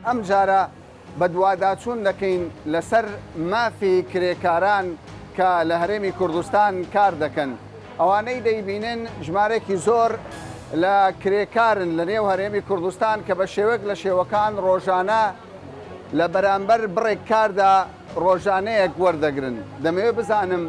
ئەم جارە بە دوواداچوون دەکەین لەسەر مافی کرێکاران کە لە هەرێمی کوردستان کار دەکەن. ئەوانەی دەیبینن ژمارێکی زۆر لە کرێکارن لە نێو هەرێمی کوردستان کە بە شێوەک لە شێوەکان ڕۆژانە لە بەرامبەر بڕێک کاردا ڕۆژانەیەک وەردەگرن. دەمەوێت بزانم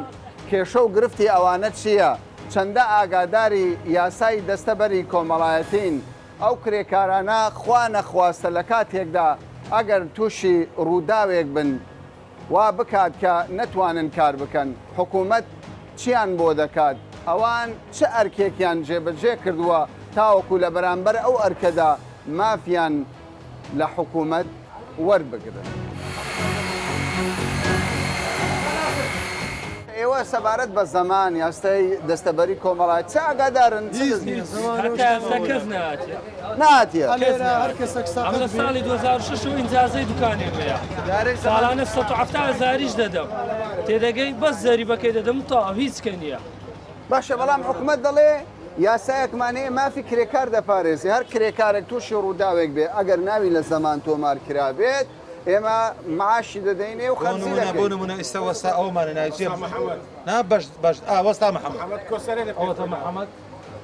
کێشە و گرفتی ئەوانە چییە؟ چەندە ئاگاداری یاسای دەستەبەری کۆمەڵایەتین ئەو کرێکارانە خوا نەخواستە لە کاتێکدا ئەگەر تووشی ڕووداوێک بن وا بکات کە نەتوانن کار بکەن. حکوومەت چیان بۆ دەکات؟ ئەوان چه ئەرکێکیان جێبەجێ کردووە تاوەکو لە بەرامبەر ئەو ئەرکەدا مافیان لە حکوومەت وەربگرن. ئێوە سەبارەت بە زەمان یاستەی دەستەبەری کۆمەڵایەت چه ئاگادارن؟ ناتیە ئەمە ساڵی 2006 و ئینجازەی دوکانێک هەیە ساڵانە 170,000 دەدەم تێدەگەی بەس زەریبەکەی دەدەم تا هیچکە نییە. باشە بەڵام حکوومەت دەڵێ یاسایەکمانەیە مافی کرێکار دەپارێزی هەر کرێکارێک تووشی ڕووداوێک بێ ئەگەر ناوی لە زەمان تۆمار کرا بێت ئێمە معاشی دەدەینێ و خەرجی دەکەین. بۆ نمونە ئێستا وەستا ئەومانە ناوچێ نا باش وەستا محەممەد ئەوەتە محەممەد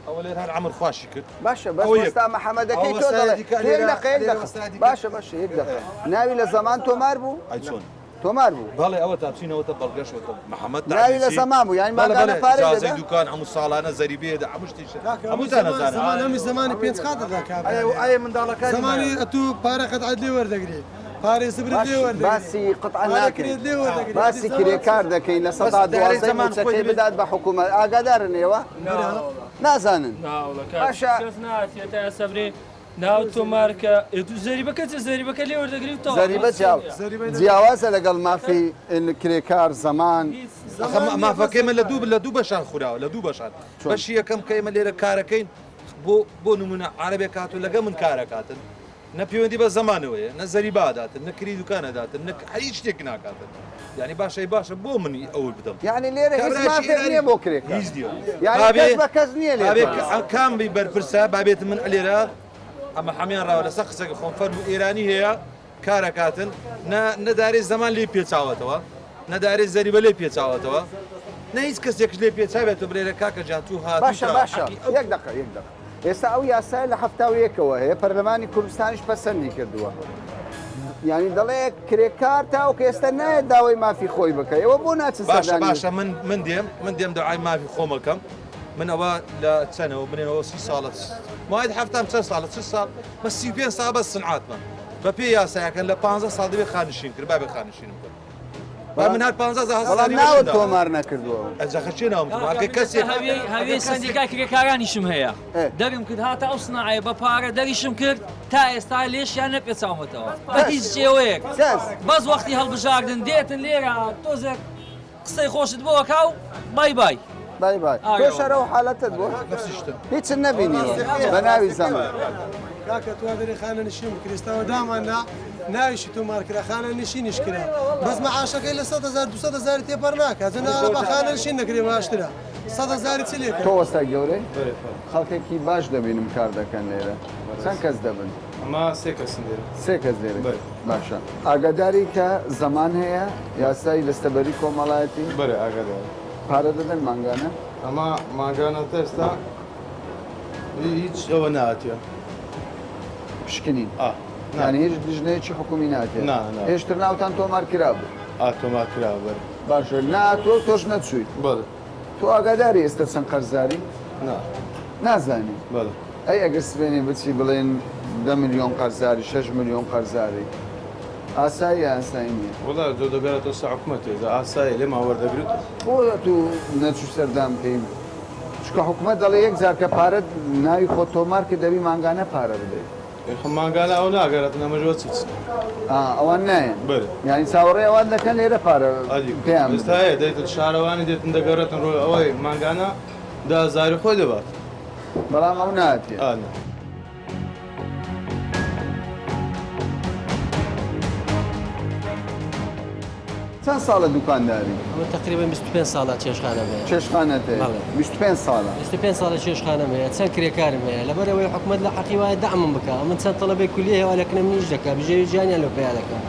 ئەوە لێر هەر عەمر خواشی کرد. باشە بەس وەستا محەممەدەکەی تۆ دەڵێ باشە باشە یەک دەقە ناوی لە زەمان تۆمار بوو؟ چۆن؟ تۆمار بوو؟ بەڵێ ئەوە تاچینەوەتە بەڵگەشەوە محەممەد ناوی لە زەمان بوو یانی ماگانە پارێ جازەی دوکان هەموو ساڵانە زەریبێدا هەموو شتێک هەمووتان نەزانن هەمی زمانی پێنج خاتە دەکات ئایا منداڵەکان زمانی ئەتو پارە قەتعەت لێ وەردەگرێت پارێ سبرت لێ وەردەگرێت باسی قەتعا ناکرێت باسی کرێکار دەکەین لە سەدا دوازدەی موچەکەی بدات بە حکوومەت ئاگادارن ئێوە؟ نازانن ناتێتە سەبرێ ناو تۆمارکە زەریبەکە زەریبەکە لێ وەردەگریت زەریبە جیاوازە لەگەڵ مافی کرێکار زەمان مافەکەی من لە دوو بەشان خوراوە لە دوو بەشان بەشی یەکەم کە ئێمە لێرە کارەکەین بۆ نمونە عەرەبێک هاتوو لەگە من کارەکاتن نە پەیوەندی بە زەمانەوەیە نە زەریباداتن نە کری دوکانەداتن نە هیچ شتێک ناکاتن یعنی باشە بۆ منی ئەوە بدەم یعنی لێرە هیچ مافێک نییە بۆ کرێکار هیچ دیوە یعنی کەس بە کەس نییە لێرە کامی بەرپرسە بابێت من لێرە ئەمە هەمیان ڕاوە لەسەر قسەکە خۆم فەرمو ئێرانی هەیە کارەکاتن نەدارێت زەمان لێ پێچاوەتەوە نەدارێت زەریبە لێ پێچاوەتەوە نە هیچ کەسێک لێ پێچاوێتە برێرە کاکە جان تو هات باشە یەک دقە ئێستا ئەو یاسای لە 71ەوە هەیە پەرلەمانی کوردستانیش پەسەندی کردووە یعنی دەڵێ کرێکار تاوکە ئێستا نایەت داوای مافی خۆی بکە ئێوە بۆ ناچن باشە من دێم داوای مافی خۆمەکەم من ئەوە لە چەنەوە بنێنەوە 30 ساڵت ماید هەفتام چەند ساڵە 30 ساڵ بە 35 ساڵ بە سنعاتمە بە پێی یاسایەکەن لە 15 ساڵ دەبێت خانشین کرد بابێ خانشینم کرد من هەر 15 ناوت تۆمار نەکردووە ئەجاخەچێ ناومکە کەسێک هەوێ سندیکای کرێکارانیشم هەیە دەرم کرد هاتە ئەو سناعەیە بە پارە دەریشم کرد تا ئێستا لێشیان نەپێچاومەتەوە بە هیچ شێوەیەک بەس وەختی هەڵبژاردن دێتن لێرە تۆزێک قسەی خۆشت بۆ وەکاو بای بای بای بای تۆ شەرە و حالەتت بۆ هیچ نەبینیوە بە ناوی زەمان کاکە تو دەری خانە نشین کریستەوە داماننا ناویشی تۆمار کرا خانە نشینیش کرا بەس مەعاشەکەی لە 100,000 200,000 تێپەر ناکات جەنابە بە خانە نشین نەکرێ باشترە 100,000 چ لێ تۆ وەستا گەورەی خەڵکێکی باش دەبینم کار دەکەن لێرە چەند کەس دەبن ئەمە سێ کەس لێرە باشە ئاگاداری کە زەمان هەیە یاسای دەستەبەری کۆمەڵایەتی بەرە ئاگادار پارە دەدەن مانگانە ئەمە ماگانە ئێستا هیچ ئەوە نهاتیە پشکنین یعنی هیچ دژنەیەکی حکومی ناتێت هێشتر ناوتان تۆمار کرا بوو ئاتۆمار کرا بەر باشە ناتۆ تۆش نەچوویت بەڵێ تۆ ئاگاداری ئێستا چەند قەرزاری نازانی بەڵێ ئەی ئەگەر سبێنێ بچی بڵێن 10 ملیۆن قەرزاری 6 ملیۆن قەرزاری ئاسایی ئاسایی نییە وڵا زۆر دەگەرێتەوە سە حکومەتێ ئاسایە لێ ماوەردەگرێت بۆ تو نەچوو سەردام بکەین چکە حکومەت دەڵێ یەک جار کە پارەت ناوی خۆ تۆمار کە دەبی مانگانە پارە بدەیت ماگانە ئەو ناگەرێت نەمەژەوە چیت ئەوان نایەن بەرە یعنی چاوەڕێ ئەوان دەکەن لێرە پارە پێیان ئێستا هەیە دەیتن شارەوانی دێتن دەگەڕێتن ڕۆی ئەوەی ماگانە 10,000 خۆی دەبات بەڵام ئەو ناتێ چەند ساڵە دوکانداری ئەمە تقریبا 25 ساڵات چێشخانە هەیە چێشخانەت هەیە 25 ساڵە 25 ساڵە چێشخانەم هەیە چەند کرێکارم هەیە لەبەرەوەی حکومەت لە حەقی وایە دەعمم بکە ئەمە چەند تەڵەبەی کولی هەیە لەکنە منیش دەکا بژێوی گیانیان لەو پیا دەکەم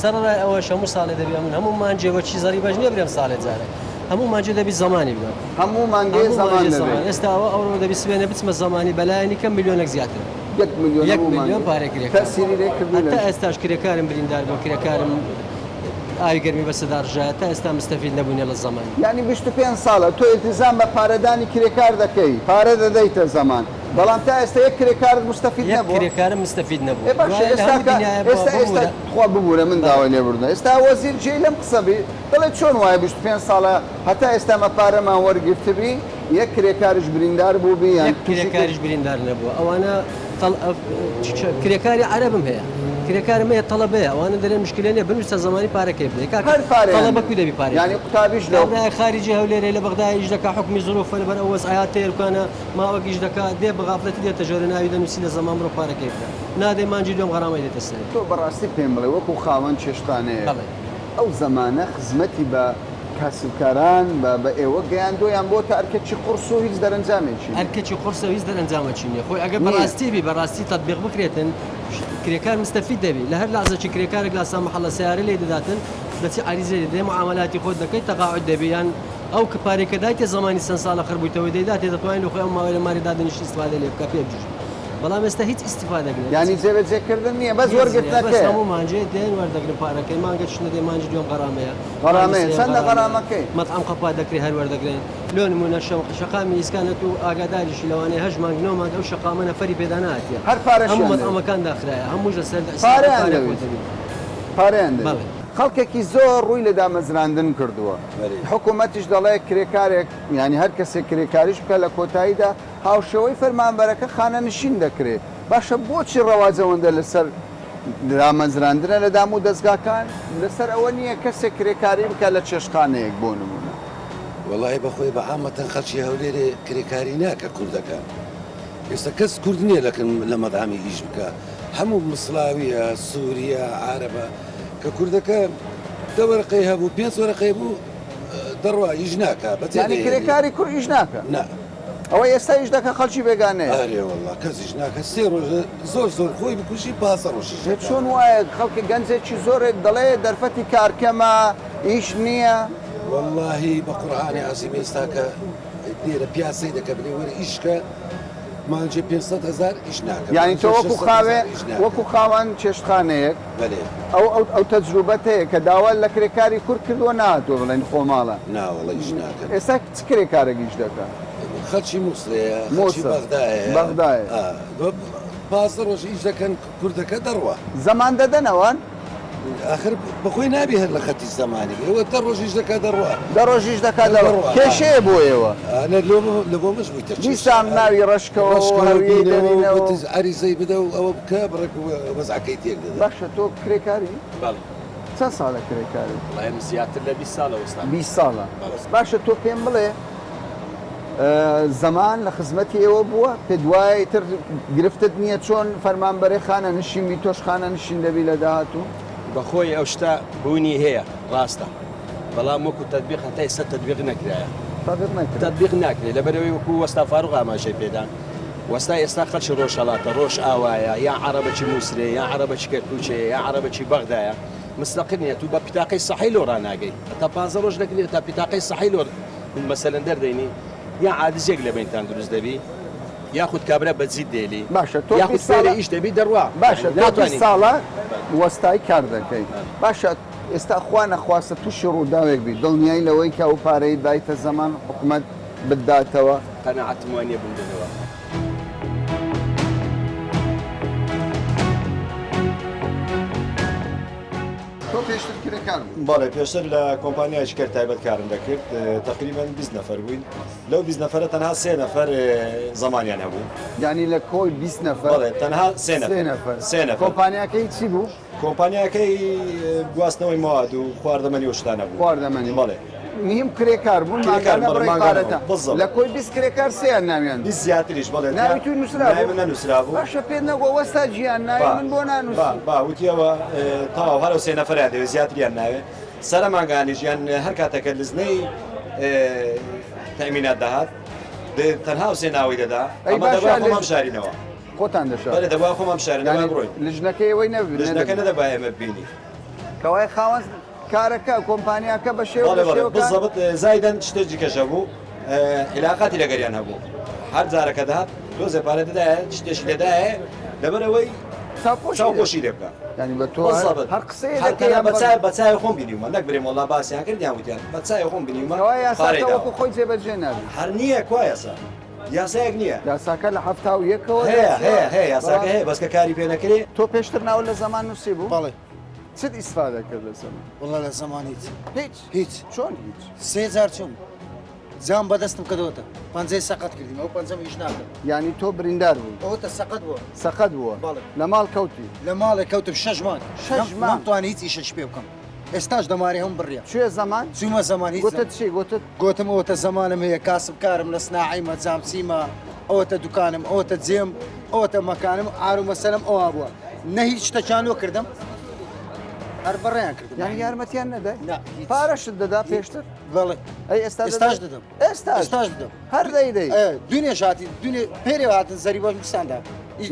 سەرڕای ئەوە هەموو ساڵێ دەبێ من هەموو مانجێوە چی زەری بەش نییە برێم ساڵێ جارێک هەموو مانجێ دەبی زمانی بگەم هەموو مانگەی زەمان دەبێت ئێستا ئەوڕۆ دەبی سوێنە بچمە زمانی بەلایەنی کەم میلیۆنێک زیاتر 1 میلیۆن پارێک تەسیری لێ کردووە تا ئێستاش کرێکارم بریندار بۆ کرێکارم ئاوی گەرمی بەسەدارژایە تا ئێستا مستەفید نەبوونێ لە زمانی یعنی 25 ساڵە تۆ ئیلتیزام بە پارەدانی کرێکار دەکەی پارە دەدەیتە زەمان بەڵام تا ئێستا یەک کرێکارت مستەفید نەبوو کرێکارم مستەفید نەبوو ئێستا خوا ببوورە من داوای لێبوردە ئێستا وەزیر جێ لەم قسەبی دەڵێت چۆن وایە 25 ساڵە هەتا ئێستا مە پارەمان وەرگرتبی یەک کرێکارش بریندار بوو بی یان کرێکاریش بریندار نەبووە ئەوانە کرێکاری عەرەبم هەیە کرێکارم هەیە تەڵەبەیە ئەوانە دەرێن مشکلە نیە بنویسە زمانی پارەکەی بدەیت تەڵەبە کوی دەبی پارێ یعنی قوتابیش لەو خارجی هەولێرە لە بەغدایش دەکا حکمی زۆرۆفە لەبەر ئەوە ئایا تێرکانە ماوەگیش دەکا دێ بەغافلەتی دێتە ژێرە ناوی دەنووسی لە زەمان بڕۆ پارەکەی بدە نادەی مانجی دوێم غەرامەی دێتە سەر تۆ بەڕاستی پێم بڵێ وەکو خاوەن چێشتانەیە ئەو زەمانە خزمەتی بە کاسبکاران بە ئێوە گەیاندۆیان بۆ تا ئەرکەچی قورس و هیچ دەرەنجامێکی ئەرکەچی قورس و هیچ دەرەنجامەکی نییە خۆی ئەگەر بەڕاستی بی بەڕاستی تەطبیق بکرێتن کرێکار مستەفید دەبی لە هەر لحظەی کرێکارێک لە سامەحەڵە سیارە لێ دەداتن دەچی عریزە دێ معاملاتی خۆت دەکەیت تەقاعد دەبیان ئەو کە پارێکە دایتە زمانی چەند ساڵە خڕبوویتەوەی دەیدات دەتوانین لە خۆی ئەو ماوەی لە ماری دادنیشت استفادە لێ بکە پێ بجوش بەڵام ئێستا هیچ استفادە نکرێت ینی جێبەجێکردن نییە بەس وەرگرتنەکەی هەموو مانجێ دێن وەردەگرن پارەکەی مانگە چنە دێ مانجی دوێم غەرامەیە غەرامەیە چەندە غەرامەکەی مەطعەم قەپا دەکرێت هەر وەردەگرن لۆ نمونە شەقامی ئیسکانەت و ئاگاداریشی لەوانەیە 8 مانگ 9 مانگ ئەو شەقامە نەفەری پێدا نهاتیە هەر پارەشیان هەموو مەطعەمەکان داخرایە هەمووش لەسەر پارەیان دەوێت خەڵکێکی زۆر ڕووی لە دامەزراندن کردووە حکوومەتیش دەڵێ کرێکارێک ینی هەر کەسێک کرێکاریش بکە لە کۆتاییدا هاوشەوەی فەرمانبەرەکە خانە نشین دەکرێت باشە بۆچی ڕەواجەوەندە لەسەر دامەزراندنە لە دام و دەستگاکان لەسەر ئەوە نییە کەسێک کرێکاری بکە لە چێشخانەیەک بۆ نمونە وڵی بەخۆی بە عامەتەن خەڵکی هەولێرێ کرێکاری ناکە کوردەکان ئێستا کەس کورد نییە لەکەن لە مەدامی هیچ بکە هەموو مسلاویە سووریە عارەبە کە کوردەکە دەوەرقەی هەبوو 5 وەرەقەی بوو دەڕوا هیچ ناکە بەتێنی کرێکاری کوڕ هیچ ناکە ئەوە ئێستا هیچ دەکە خەڵکی بێگانەیە ئەرێوەڵا کەسیش ناکە 3 ڕۆژ زۆر خۆی بکوشی پاسە ڕۆژی چۆن وایە خەڵکی گەنجێکی زۆرێک دەڵێ دەرفەتی کارکەمە هیچ نییە واللهی بە قورعانی عەزیمە ئێستاکە لێرە پیاسی دەکە بێ وەرە ئیشکە مانجێ 500,000 ئیش ناکە یعنی تۆ وەکو خاوەن چێشتخانەیەک ئەو تەجروبەت هەیە کە داوا لە کرێکاری کورد کردووە نهاتوە بڵێن خۆماڵە ناوەڵە ئیش ناکە ئێستا چ کرێکارێکیش دەکات خەڵکی مووسڵەیە بەغدایە پاسە ڕۆژ ئیش دەکەن کوردەکە دەڕوە زەمان دەدەنەوەن آخر بەخۆی نابی هەر لە خەتی زەمانی ئێوە دە ڕۆژیش دەکا دەڕوە ڕۆژیش دەکا دەڕوە کێشەیە بۆ ئێوە لە بۆ مش بوویتە دیسان ناوی ڕشکەوە عریزەی بدە و ئەوە بکە بڕێک وەزعەکەی تێک دەدا باشە تۆ کرێکاری چەند ساڵە کرێکاری زیاتر لە 20 ساڵە وەستا 20 ساڵە باشە تۆ پێم بڵێ زەمان لە خزمەتی ئێوە بووە پێ دوای تر گرفتت نییە چۆن فەرمانبەرەی خانە نشینبی تۆش خانە نشین دەبی لە داهاتوو بەخۆی ئەو شتا بوونی هەیە ڕاستە بەڵام وەکو تەطبیق هەتا ئێستا تەطبیق نەکرایە تەطبیق ناکرێت لەبەرەوەی وەکو وەستا فاروق ئاماژەی پێدان وەستا ئێستا خەڵکی ڕۆژهەڵاتە ڕۆژ ئاوایە یا عەرەبەکی مووسێ یا عەرەبەکی کەرکووچێ یا عەرەبەکی بەغدایە مستەقل نیە تو بە پیتاقەی سەحی لۆ ڕناگەی تا 15 ڕۆژ دەکرێت تا پیتاقەی سەحی لۆ مەسەلەن دەردەینی یا عادزێک لە بینتان دروست دەبی یاخود کابرا بەجید دێلی باشە تۆ یاخود فێرە ئیش دەبی دەڕوا باشە ناتوانانی ساڵە وەستای کار دەکەی باشە ئێستا خوا نەخواستە تووشی ڕووداوێک بی دڵنیایی لەوەی کە ئەو پارەی دایتە زەمان حکوومەت بداتەوە قەنەعەتم وانییە بندنەوە تۆ پێشتر کرێکار بەڵێ پێشتر لە کۆمپانیایکی کرد تایبەت کارم دەکرد تقریبان 20 نەفەر بووین لەو 20 نەفەرە تەنها 3 نەفەر زەمانیان هەبوو ینی لە کۆی 20 نەفەر بەڵێ تەنها 3 نەفەر کۆمپانیاکەی چی بوو؟ کۆمپانیاکەی گواستنەوەی مواد و خواردەمەنی وشتانە بوو خواردەمەنی بەڵێ مهم کرێکار بوون لە کۆی 20 کرێکار سیان ناویان زیاتریش بڵێ ناوی توی نووسرا بوو باشە پێ نەگۆ وەستا گیان ناوی من بۆ نانووس وتیەوە تاوا هەرو 3 نەفەریان دەوێت زیاتریان ناوێت سەرە ماگانیش یان هەر کاتەکە لزنەی تەمینات داهات تەنها سێ ناوی دەدا ئەمە دەبا خۆمام شارینەوە خۆتان دەشار بەڵێ دەبا خۆمام شارینەوە بڕۆین لژنەکەی ئەوەی نەبێت لژنەکە نەدەبا ئێمە بینی کەوای خاوەن کارەکە کۆمپانیاکە بە شێوە بالضبط زایدەن شتێکی کەشە بوو علاقاتی لەگەریان هەبوو هەر جارەکە داهات دۆزێ پارە دەدایە شتێکی لێدایە لەبەرەوەی چاوپۆشی لێ بکە ینی بە تۆ هەر قسەیە بەچای خۆم بینیمە نەک برێم وڵا باسییان کردیان وتیان بەچای خۆم بینیمە یاساکەوەکو خۆی جێبەجێ نابێت هەر نییە کو یاسا یاسایەک نییە یاساکە لە هەفتا و یەکەوە هەیە یاساکە هەیە بەسکە کاری پێ نەکرێ تۆ پێشتر ناو لە زەمان نووسی بوو بەڵێ چت ئیسفادە کرد لە زەمان وڵا لە زەمان هیچ چۆن هیچ 3000 چوم جام بەدەستم کردەوەتە پەنجەی سەقەت کردیم ئەو پەنجەم هیچ ناکرد ینی تۆ بریندار بوو ئەوتە سەقەت بووە سەقەت بووە بەڵێ لە ماڵ کەوتی لە ماڵێ کەوتم 6 مانگ مانگ؟ نامتوانی هیچ ئیشەش پێ بکەم ئێستاش دەماری هەم بڕیە کوێ زەمان چوومە زەمان هیچ گوتت چی گوتت گوتم ئەوتە زەمانم هەیە کاسب کارم لە سناعیمە جامچیمە ئەوتە دوکانم ئەوتە جێم ئەوتە مەکانم ئارو مەسەلم ئەوە بووە نە هیچ شتەکانۆ کردم هەر بەڕێیان کردم یانی یارمەتیان نەدای نا هیچ. پارەشت دەدا پێشتر بەڵێ ئەی ئێستا ئێستاش دەدەم ئێستاش دەدەم هەر دەیدەی دنیا شاتی دنیا پێرێ هاتن زەری بەش میساندا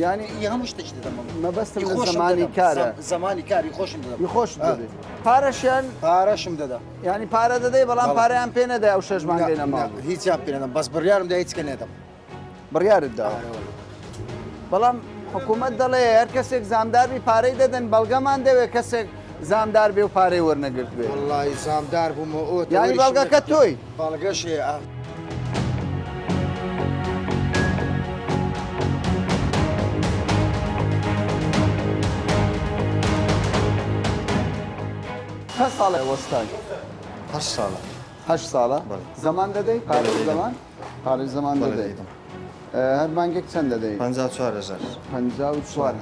یعنی هەموو شتێکی دەدەم مەبەستم لە زمانی کارە زمانی کاری خۆشم دەدەم خۆش دەدەی پارەشیان پارەشم دەدا ینی پارە دەدەی بەڵام پارەیان پێ نەدای ئەو 6 مانگەی نەماوە هیچیان پێ نەدەم بەس بڕیارم دا هیچکە نێدەم بڕیارت دا بەڵام حکوومەت دەڵێ هەر کەسێک زامداری پارەی دەدەن بەڵگەمان دەوێت کەسێک زامدار بێ و پارەی وەرنەگرت بێ وڵی زامدار بوومە ئەو یانی بەڵگەکە تۆی بەڵگەشێ هە ساڵێ وەستای 8 ساڵە 8 ساڵە زەمان دەدەی پارەی زەمان پارەی زەمان دەدەی هەر مانگێک چەند دەدەی 54,000 54,000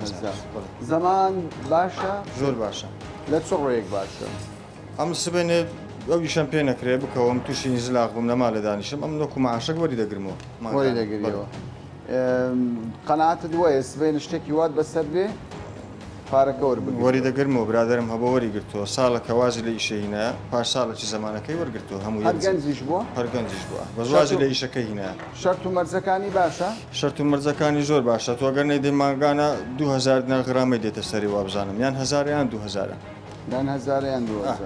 زەمان باشە زۆر باشە لە چ ڕۆیەک باشە ئەم سبێنێ ئەو ئیشەم پێ نەکرێ بکەوم تووشی نزلاق بووم لە ماڵە دانیشم ئەم نۆکو مەعاشەک وەری دەگرمەوە وەری دەگریەوە قەناعەتت وایە سبێن شتێکی وات بەسەر بێ پارەکە وەربگری وەری دەگرمەوە برادرم هەبە وەری گرتووە ساڵە کەوازی لە ئیشەهینە پاش ساڵێکی زەمانەکەی وەرگرتووە هەموو هەر گەنجیش بووە هەر گەنجیش بووە بەزوازی لە ئیشەکەی هینە شەرت و مەرجەکانی باشە شەرت و مەرجەکانی زۆر باشە تۆ گەر نەیدەی ماگانە 2000 غرامی دێتە سەری وابزانم یان 1000 یان 2000 دان هزاریان 2000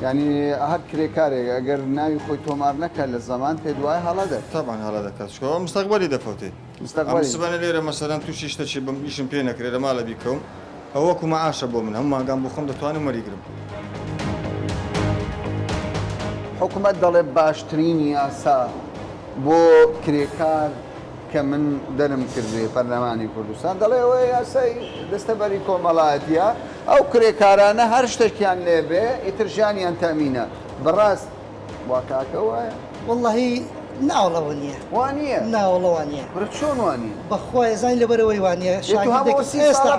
ینی هەر کرێکارێک ئەگەر ناوی خۆی تۆمار نەکە لە زەمان پێ دوای هەڵە دەر تاان هەڵە دەکات شکەوە مستەقبەلی دەفەوتێ مستەقبەلی لێرە مەسەرەن تووشی شتەی بم ئیشم پێ نەکرێت لە ماڵە بیکەم ئەوەکو مەعاشە بۆ من هەموو ماگان بۆ خۆم دەتوانم وەریگرم حکوومەت دەڵێ باشترین یاسا بۆ کرێکار کە من دەرم کردێ پەرلەمانی کوردستان دەڵێ ئەوە یاسای دەستەبەری کۆمەڵایەتیە ئەو کرێکارانە هەر شتێکیان لێبێ ئیتر ژیانیان تەمینە بەڕاست واکاکە وایە واللهی ناوڵەوە نییە وانە ناوڵەوە نیە برە چۆن وانی بەخوای زانین لەبەرەوەی وانە ئێستا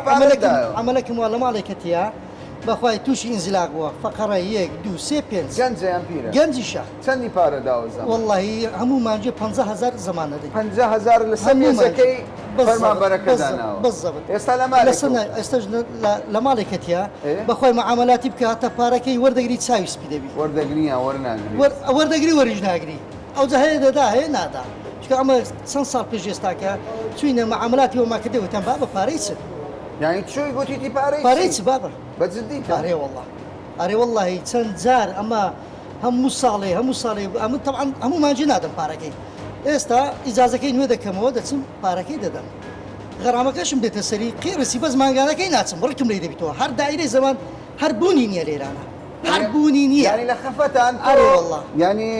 ئەمەلەکەم وا لە ماڵێکەتە بەخوای تووشی ئینزلاق بووە فقەڕە 1 2 3 5 گەنجیان پیرە گەنجیشە چەندی پارە داوەزە واللهی هەموو مانجێ 50,000 زەمان دەدەی 50,000 لە سەرمێزەکەی فەرمانبەرەکە داناوە بەزەبت ئێستا لە مالێک ئێستاش لە ماڵێکەتە بەخوای معاملاتی بکە هاتە پارەکەی وەردەگری چاوی سپی دەبی وەردەگریان وەرناگری وەردەگری وەریژ ناگری ئەو جا هەیە دەدا هەیە نادا چکە ئەمە چەند ساڵ پێش ئێستاکە چوینە معاملاتی وەماکردە وتیان با بە پارەی چ یعنی چۆی گوتیتی پارەی چ بابڕ بەجددی ئارێ وڵڵا ئارێ وڵڵاهی چەند جار ئەمە هەموو ساڵێ ئەمە تەعاان هەموو مانجی نادەم پارەکەی ئێستا ئیجازەکەی نوێ دەکەمەوە دەچم پارەکەی دەدەم غەرامەکەشم بێتە سەری قیڕسی بەس ماگانەکەی ناچم بڕکم لی دەبیتەوە هەر دایرەی زەمان هەر بوونی نییە لێرانە هەر بوونی نییە ینی لە خەفەتان ینی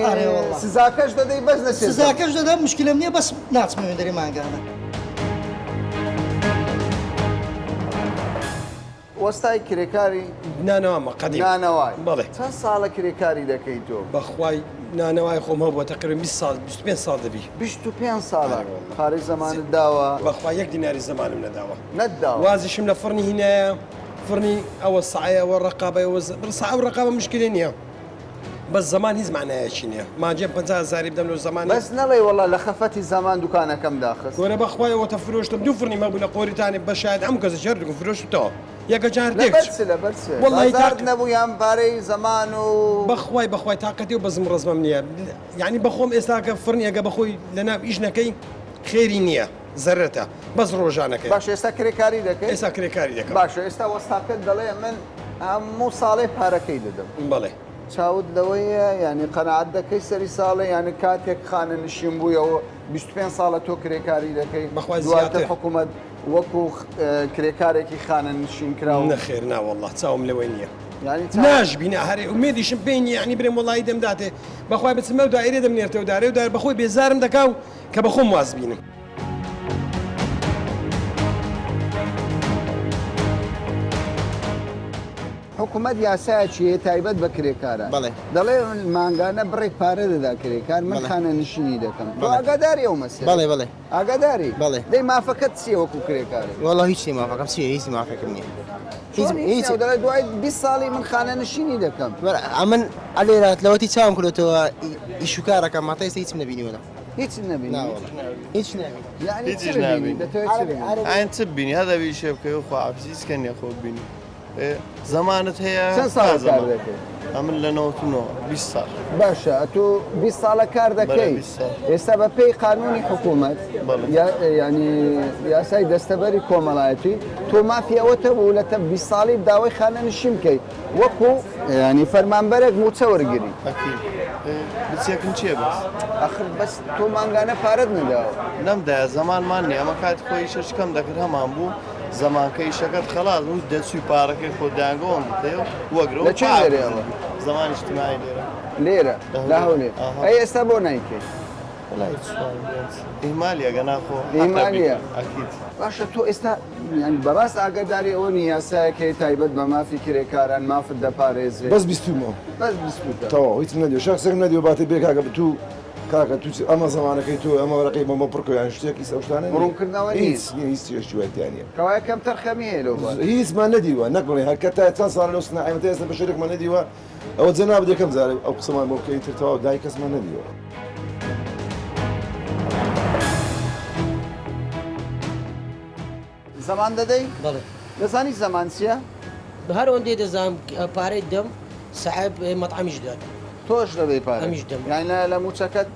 سزاکەش دەدەی بەس نە سزاکەش دەدەم مشکلم نییە بەس ناچمە وێندەری ماگانە وەستای کرێکاری نانەوامە قەدی نانەوای بەڵێ چەند ساڵە کرێکاری دەکەی تۆ بەخوای نانەوای خۆم هەبووە تقریبا 20 ساڵ 25 ساڵ دەبی 25 ساڵە پارەی زەمانت داوە بەخوای 1 دیناری زەمانم نەداوە نەتداوە وازیشم لە فڕنی هینایە فڕنی ئەوە سعایەوە ڕقابەوە سعە و ڕقابە مشکلێ نییە بەس زمان هیچ معنایەکی نییە ماجێ 50,000 بدەم لە زمان بەس نەڵێ وەڵا لە خەفەتی زمان دوکانەکەم داخست گۆرە بەخوایەوەتە فرۆشتم دوو فڕنی مەبوو لە قۆریتانی بەشاید ئەم کەس شەردکم فرۆشتەوە یەکە جار لەبەر نەبوو یان پارەی زمان و بەخوای تااقەتی و بەزم ڕزمەم نییە یعنی بەخۆم ئێستاکە فڕنیەکە بەخۆی لەناو ئیش نەکەی خێری نییە زەرەتە بەس ڕۆژانەکە باش ئێستا کرێکاری دەکەی ئێستا کرێکاری دەکەم باشە ئێستا وەستاکەت دەڵێ من هەموو ساڵێ پارەکەی دەدەم بەڵێ چاوت لەوەیە ینی قەنەعەت دەکەی سەری ساڵە یعنی کاتێک خانە نشین بوویەوە 25 ساڵە تۆ کرێکاری دەکەی دواتر حکوومەت وەکو کرێکارێکی خانە نشین کراوە نەخێر ناوەڵڵا چاوم لەوەی نییە ناشبینە هەرێ ومێدیشم پێینی ینی برێم وڵی دەمداتێ بەخوای بچمە و دایرێ دەمنێتەوە دارێ و دار بەخۆی بێزارم دەکا و کە بەخۆم واز بینم حکوومەت یاسایەکیە تایبەت بە کرێکارە دەڵێ مانگانە بڕێک پارە دەدا کرێکار من خانە نشینی دەکەم ئاگاداری ئەو مەسێ بەڵێ ئاگاداری دەی مافەکەت چیە وەکو کرێکارێک وەڵا هیچ مافەکەم چیە هیچ مافەکەم نییە دەڵێ دوای 20 ساڵی من خانە نشینی دەکەم من ئەلێرات لەوەتی چاوم کردێتەوە ئیشوکارەکەم ماتە ئێستا هیچم نبینیوەە هیچ نبینی هیچ ئاین چ بینی هەدەوی شێ بکەی و خواحافزی سکەنیە خۆ بینی زمانت هەیە ئەمن لە 20 ساڵ باشە تۆ 20 ساڵە کار دەکەی ئێستا بە پێی قانونی حکوومەت ینی یاسای دەستەبەری کۆمەڵایەتی تۆ مافیەوەتە بوو لە 20 ساڵی داوای خانە نشین بکەیت وەکو ینی فەرمانبەرێک موچە وەرگری بچێکم چییە بەس ئەخر بەس تۆ مانگانە پارەت نەداوە نەمدایە زمانمان نیە ئەمە کات خۆی شەشکەم دەکرد هەمان بوو زمانکە ئیشەکەت خەڵات و دەچوی پارەکەی خۆدانگەوەم بکەیە وەگرەوە زمان اجتماعی لێرە لە هەولێ ئەی ئێستا بۆ نایکەی ئیمالیە ناخۆ ئیمالیە باشە تۆ ئێستا بەڕاست ئاگاداری ئەوە یاسایەکەی تایبەت بە مافی کرێکاران مافت دەپارێزێ بەس بیستمەوە تەواو هیچ نەدیێ شخصێک نەدیوە باتە بێکاکە تو کاکە تو ئەمە زمانەکەی تۆ ئەمە وەرەقەی بەمە پڕکۆیان شتێکی سەوشتانە ڕوونکردنەوە هیچ چێشتیوەتیانە کەوایە کەم تەرخەمی هەیە لەو هیچمان نەدیوە نەکڵێ هەرکە تا چەند ساڵ لەو سنایمەتە ئێستا بە شێرێکمان نەدیوە ئەوە جەناب دەکەم زارێ ئەو قسەمان بۆ بکەی تر تەواو دای کەسمان نەدیوە زمان دەدەی دەزانی زمان چییە؟ هەر ئەوەندەی دەزانم پارەی دەم سەحاب مەطعمیش دات تۆش دەبێ پارە ئەمیش دەم یعنی لە موچەکەت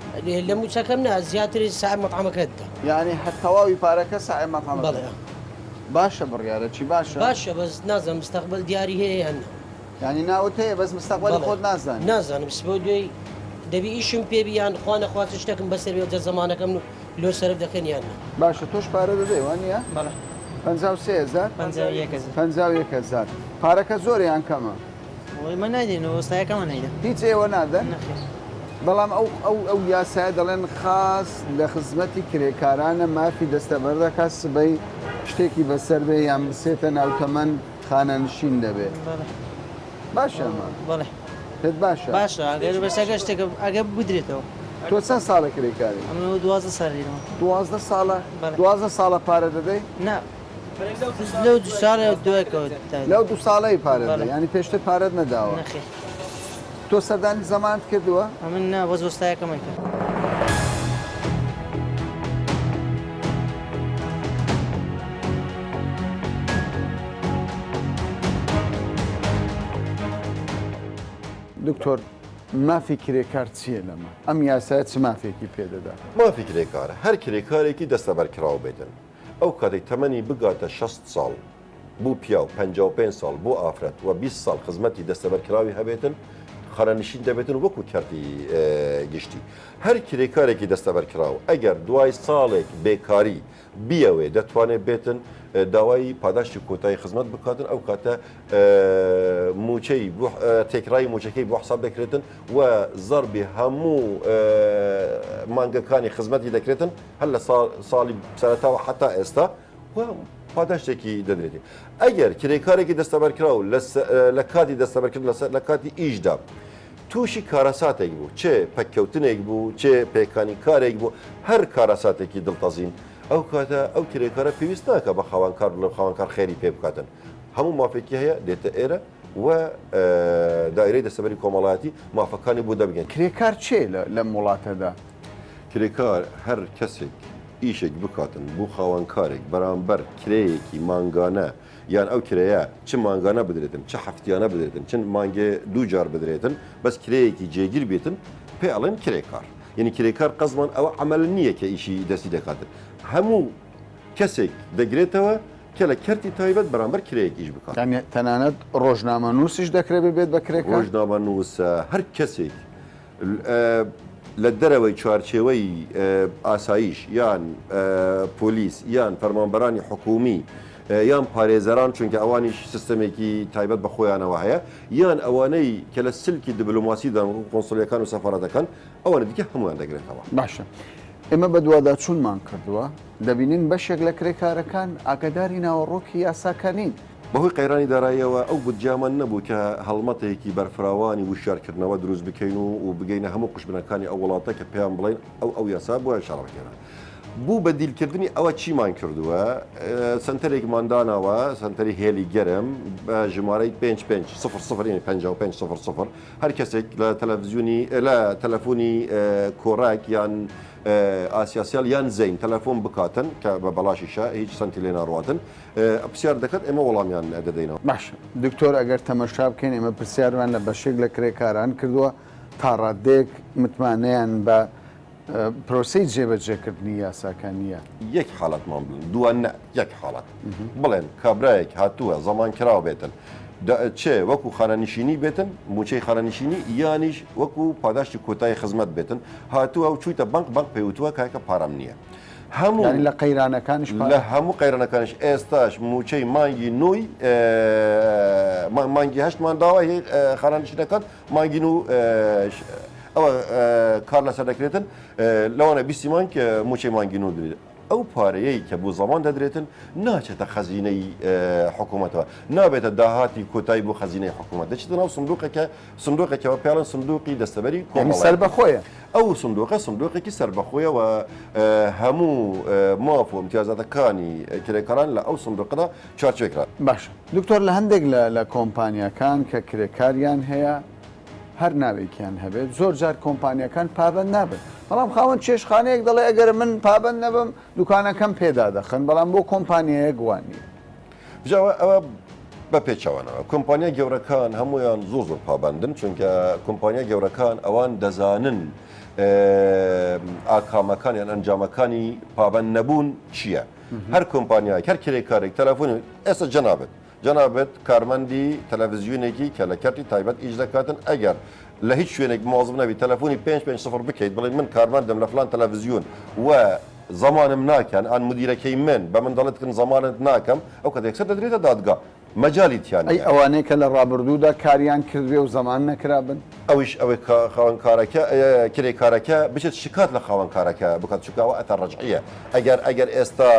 لە موچەکەم نا زیاتری سەحاب مەطعمەکەت دا یعنی هەتەواوی پارەکە سەحاب مەطعمەکەت بەڵێ باشە بڕیارە چی باشە؟ باشە بەس نازانم مستەقبەل دیاری هەیە یان یعنی ناوت هەیە بەس مستەقبەلی خۆت نازانی نازانم سبۆ دوێی دەبی ئیشم پێبی یان خوا نەخواتە شتێکم بەسەر بێ زەمانەکەم لۆ سەرف دەکەن یان باشە تۆش پارە دەدەی وانە؟ بەڵێ 51,000 پارەکە زۆریان کەمە من نادێنەوە ئێستاەکەمە نەیدە هیچ ئێوە نادەن بەڵام ئەو یاسایە دەڵێن خاص لە خزمەتی کرێکارانە مافی دەستەبەر دەکات سبەی شتێکی بەسەر بێ یان بسێتە ناوتەمەن خانە نشین دەبێت باشە ئەمە بەڵێ پێت باشە باشە ئەگەر بەسەکە شتێکە ئەگە بدرێتەوە تۆ چەند ساڵە کرێکاری؟ 12 ساڵیەوە 12 ساڵە 12 ساڵە پارە دەدەی؟ نا لەو دو ساڵە دوێکەوە لەو دو ساڵەی پارە دەدەی ینی پێشتر پارەت نەداوە تۆ سەردانی زمانت کردووە؟ من نا بەس وەستایەکەمان کرد دکتۆر مافی کرێکار چییە لەمە؟ ئەم یاسایە چ مافێکی پێدەدا؟ مافی کرێکارە هەر کرێکارێکی دەستەبەرکراوە بێتن ئەو کاتێک تەمەنی بگاتە 60 ساڵ بوو پیا و 55 ساڵ بۆ ئافرەت و 20 ساڵ خزمەتی دەستەبەرکراوی هەبێتن خەرەنشین دەبێتن وەکو کارتی گشتی هەر کرێکارێکی دەستەبەرکراوە ئەگەر دوای ساڵێک بێکاری بیەوێ دەتوانێت بێتن داوای پاداشتی کۆتایی خزمەت بکاتن ئەو کاتە موچەی تێکرای موچەکەی بۆ حساب دەکرێتن و زەربی هەموو مانگەکانی خزمەتی دەکرێتن هەر لە ساڵی سەرەتاوە حتا ئێستا پاداشتێکی دەدرێتی ئەگەر کرێکارێکی دەستەبەرکراو لە کاتی دەستەبەرکرد لە کاتی ئیشدا تووشی کارەساتێک بوو چێ پەککەوتنێک بوو چێ پێکانی کارێک بوو هەر کارەساتێکی دڵتەزین ئەو کاتە ئەو کرێکارە پێویست ناکە بە خاوەنکار لە خاوەنکار خێری پێ بکاتن هەموو مافێکی هەیە دێتە ئێرە و دایرەی دەستەبەری کۆمەڵایەتی مافەکانی بۆ دەبگەن. کرێکار چێ لەم وڵاتەدا؟ کرێکار هەر کەسێک ئیشێک بکاتن بۆ خاوەنکارێک بەرامبەر کرەیەکی مانگانە یان ئەو کرەیە چ مانگانە بدرێتن چه هەفتیانە بدرێتن چەند مانگێ دوو جار بدرێتن بەس کرەیەکی جێگیر بێتن پێ ئەڵێن کرێکار. یعنی کرێکار قەزمان ئەوە عمل نییە کە ئیشی دەستی دەکاتن. هەموو کەسێک دەگرێتەوە کە لە کەرتی تایبەت بەرامبەر کرەیەک ئیش بکات. تەنانەت ڕۆژنامە نووسیش دەکرێت بێت بە کرێکار؟ ڕۆژنامە نووسە هەر کەسێک لە دەرەوەی چوارچێوەی ئاسایش یان پۆلیس یان فەرمانبەرانی حکومی یان پارێزەران چونکە ئەوانیش سیستەمێکی تایبەت بە خۆیانەوە هەیە یان ئەوانەی کە لە سلکی دیبلۆماسیدان قۆنسڵیەکان و سەفارەتەکان ئەوانە دیکە هەمویان دەگرێتەوە. باشە ئێمە بە دوواداچوونمان کردووە دەبینین بەشێک لە کرێکارەکان ئاگداری ناوەڕۆکی یاساکانین. بەهۆی قەیرانی داراییەوە ئەو بودجامان نەبوو کە هەڵمەتێکی بەرفراوانی وشارکردنەوە دروست بکەین و بگەینە هەموو قوشبنەکانی ئەو وڵاتە کە پێیان بڵین ئەو یاسا بۆە شارڕکێنە. بوو بە دیلکردنی ئەوە چیمان کردووە سنتەرێکماندانەوە سنتەری هێلی گەرم بە ژمارەی 5500 هەر کەسێک لە تەلەڤیزیونی لە تەلەفۆنی کۆڕاک یان ئاسیاسیال یان زەین تەلەفۆن بکاتن کە بە بەڵاشیشە هیچ سنتی لێ ناڕاتن پرسیار دەکەت ئێمە وەڵامیان دەدەینەوە. باش دکتۆر ئەگەر تەمەشا بکەین ئێمە پرسیاروان لە بەشێک لە کرێکاران کردووە تا ڕادێک متمانەیان بە پرۆسی جێبەجێکردنی یاساکانیە. یەک حاڵەتمان بڵن دووان یەک حاڵەت بڵێن کابراایەک هاتووە زەمان کراوە بێتن چێ وەکو خانەنشینی بێتن موچەی خانەنشینی یانیش وەکو پاداشتی کۆتایی خزمەت بێتن هاتووە و چوویتە بانک پێوتووە کایکە پارەم نییە. هەموو لە قەیرانەکانش لە هەموو قەیرانەکانش ئێستاش موچەی مانگی نووی مانگی هەشتمان داوای خانەنشینەکان مانگین و ئەوە کار لەسەر دەکرێتن لەوانە بیستیمان کە موچەی مانگی نو درێت. ئەو پارەیەی کە بۆ زەمان دەدرێتن ناچێتە خەزینەی حکوومەتەوە نابێتە داهاتی کۆتایی بۆ خەزینەی حکوومەت دەچێتە ناو سندوقێکەوە پێڵەن سندوقی دەستەبەری سەربەخۆیە. ئەو سندوقێکی سەربەخۆیەوە هەموو ماف و امتیازاتەکانی کرێکاران لە ئەو سندوقدا چارچێکرا. باش دکتۆر لە هەندێک لە کۆمپانیەکان کە کرێکاریان هەیە هەر ناوێکیان هەبێت زۆر جار کۆمپانیەکان پابند نابن. بەڵام خاوەن چێشخانەیەک دەڵێ ئەگەر من پابند نەبم دوکانەکەم پێدا دەخن بەڵام بۆ کۆمپانیایە گوانی. ئەوە بە پێچەوەنەوە کۆمپانیا گەورەکان هەمویان زۆر پابندن چونکە کۆمپانیا گەورەکان ئەوان دەزانن ئاکامەکان یان ئەنجامەکانی پابند نەبوون چییە؟ هەر کۆمپانیای هەر کرێکارێک تەلەفۆنی ئێستا جەنابێت کارمەندی تەلەڤیزیونێکی کە لە کەرتی تایبەت ئیش دەکاتن ئەگەر لە هیچ شوێنێک مازم نەبی تەلەفۆنی 550 بکەیت بڵێن من کارمەندم لە فلان تەلەڤیزیون و زەمانم ناکەن ئەن مدیرەکەی من بە من دەڵێتکن زەمانت ناکەم ئەو کە دەکسەر دەدرێتە دادگا مەجای تیان ئەوانەیە کە لە ڕابردوودا کاریان کردوێ و زەمان نەکرابن ئەویش ئەوەی خاوەنکارەکە کرێکارەکە بچێت شکات لە خاوەنکارەکە بکات چکاوە ئەتە ڕەجعیە ئەگەر ئێستا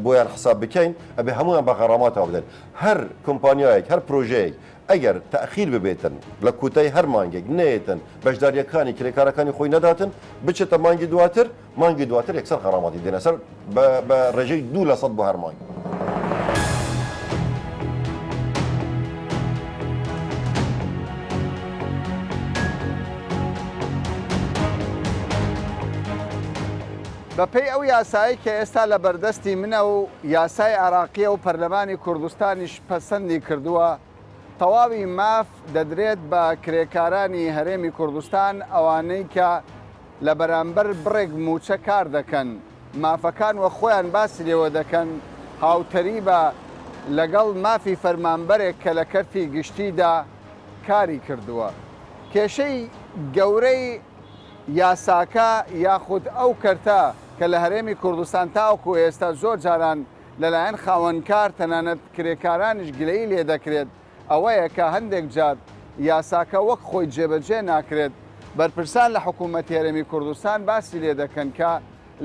بۆیان حساب بکەین ئەبێ هەمویان بە غەڕاماتەوە بدەن هەر کۆمپانیایەک هەر پرۆژەیەک ئەگەر تەخیر ببێتن لە کوتای هەر مانگێک نێتن بەشداریەکانی کرێکارەکانی خۆی نەداتن بچێتە مانگی دواتر یەکسەر غەڕاماتی دێنە سەر بە ڕێژەی 2% بۆ هەر مانگ. بەپێی ئەو یاسایی کە ئێستا لە بەردەستی منە و یاسای عراقیە و پەرلەمانی کوردستانیش پەسەندی کردووە تەواوی ماف دەدرێت بە کرێکارانی هەرێمی کوردستان ئەوانەی کە لە بەرامبەر بڕێک موچە کار دەکەن مافەکان وە خۆیان باسی لێوە دەکەن هاوتەری بە لەگەڵ مافی فەرمانبەرێک کە لە کەرتی گشتیدا کاری کردووە. کێشەی گەورەی یاساکە یاخود ئەو کەرتە کە لە هەرێمی کوردستان تاوەکو ئێستا زۆر جاران لەلایەن خاوەنکار تەنانەت کرێکارانیش گلەی لێ دەکرێت ئەوەیە کە هەندێک جار یاساکە وەک خۆی جێبەجێ ناکرێت بەرپرسان لە حکوومەتی هەرێمی کوردستان باسی لێ دەکەن کە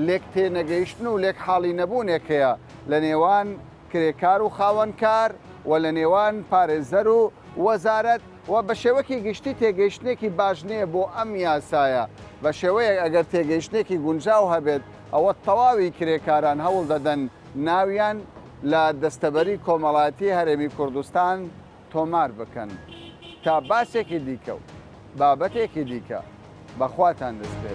لێک تێنەگەیشتن و لێک حاڵی نەبوونێکەیە لە نێوان کرێکار و خاوەنکار و لە نێوان پارێزەر و وەزارەت و بە شێوەکی گشتی تێگەیشتێکی باش نییە بۆ ئەم یاسایە بە شێوەیە ئەگەر تێگەیشتێکی گونجاو هەبێت ئەوە تەواوی کرێکاران هەوڵ دەدەن ناویان لە دەستەبەری کۆمەڵایەتی هەرێمی کوردستان تۆمار بکەن تا باسێکی دیکە و بابەتێکی دیکە بەخواتان دەست پێ